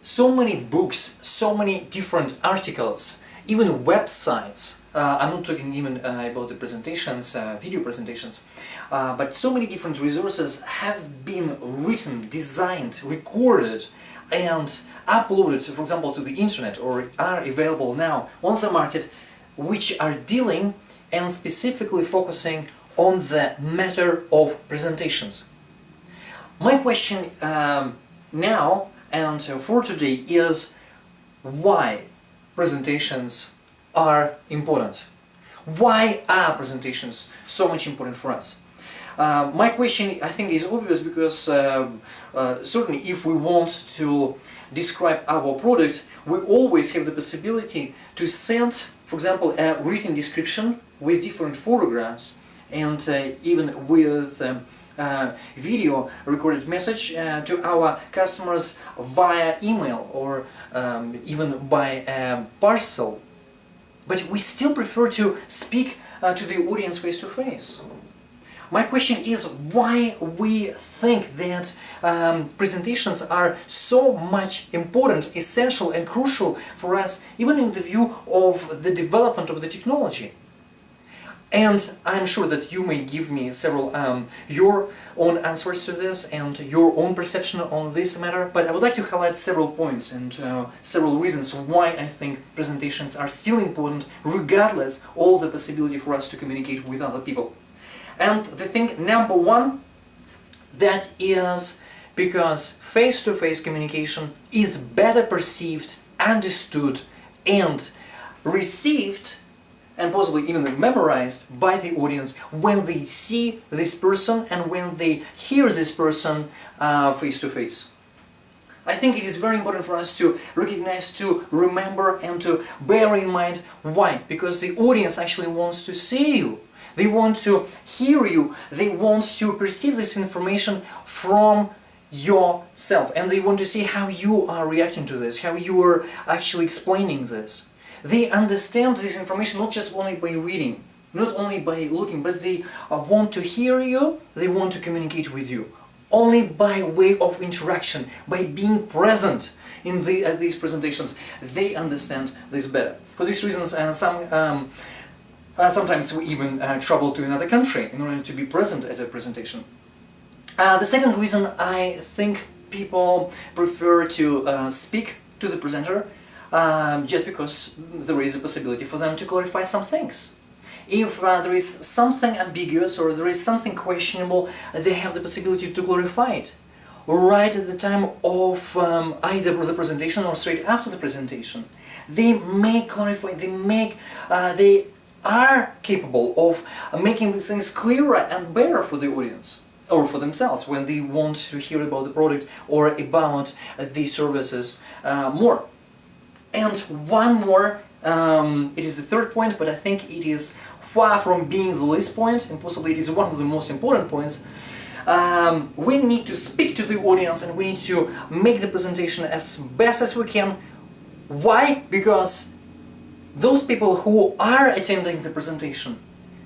so many books, so many different articles, even websites. I'm not talking even about the presentations, video presentations, but so many different resources have been written, designed, recorded and uploaded, for example, to the internet, or are available now on the market, which are dealing and specifically focusing on the matter of presentations. My question now and for today is why presentations are important. Why are presentations so much important for us? My question, I think, is obvious because certainly if we want to describe our product, we always have the possibility to send, for example, a written description with different photographs and even with video recorded message to our customers via email or even by a parcel. But we still prefer to speak to the audience face to face. My question is why we think that presentations are so much important, essential and crucial for us, even in the view of the development of the technology. And I'm sure that you may give me several your own answers to this and your own perception on this matter, but I would like to highlight several points and several reasons why I think presentations are still important, regardless of the possibility for us to communicate with other people. And the thing number one, that is because face-to-face communication is better perceived, understood and received and possibly even memorized by the audience when they see this person and when they hear this person face-to-face. I think it is very important for us to recognize, to remember and to bear in mind. Why? Because the audience actually wants to see you. They want to hear you. They want to perceive this information from yourself. And they want to see how you are reacting to this, how you are actually explaining this. They understand this information not just only by reading, not only by looking, but they want to hear you, they want to communicate with you. Only by way of interaction, by being present in these presentations, they understand this better. For these reasons, sometimes we even travel to another country in order to be present at a presentation. The second reason I think people prefer to speak to the presenter just because there is a possibility for them to clarify some things. If there is something ambiguous or there is something questionable, they have the possibility to clarify it right at the time of either the presentation or straight after the presentation. They may clarify, they are capable of making these things clearer and better for the audience or for themselves when they want to hear about the product or about the services more. And one more, it is the third point, but I think it is far from being the least point, and possibly it is one of the most important points. We need to speak to the audience and we need to make the presentation as best as we can. Why? Because those people who are attending the presentation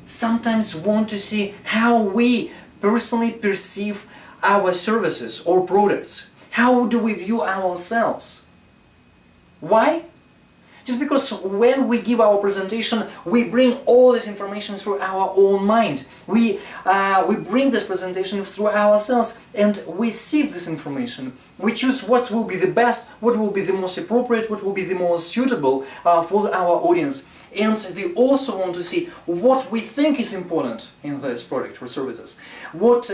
sometimes want to see how we personally perceive our services or products. How do we view ourselves? Why? Just because when we give our presentation, we bring all this information through our own mind. We bring this presentation through ourselves and we sieve this information. We choose what will be the best, what will be the most appropriate, what will be the most suitable for our audience. And they also want to see what we think is important in this product or services, what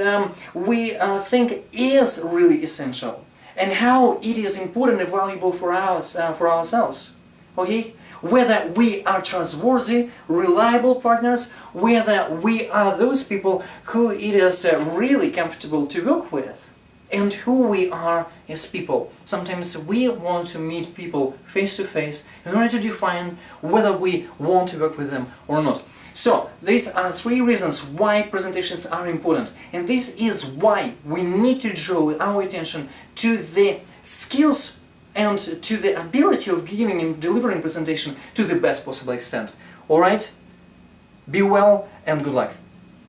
we think is really essential, and how it is important and valuable for ourselves. Okay? Whether we are trustworthy, reliable partners, whether we are those people who it is really comfortable to work with, and who we are as people. Sometimes we want to meet people face to face in order to define whether we want to work with them or not. So, these are three reasons why presentations are important, and this is why we need to draw our attention to the skills and to the ability of giving and delivering presentation to the best possible extent. Alright? Be well and good luck.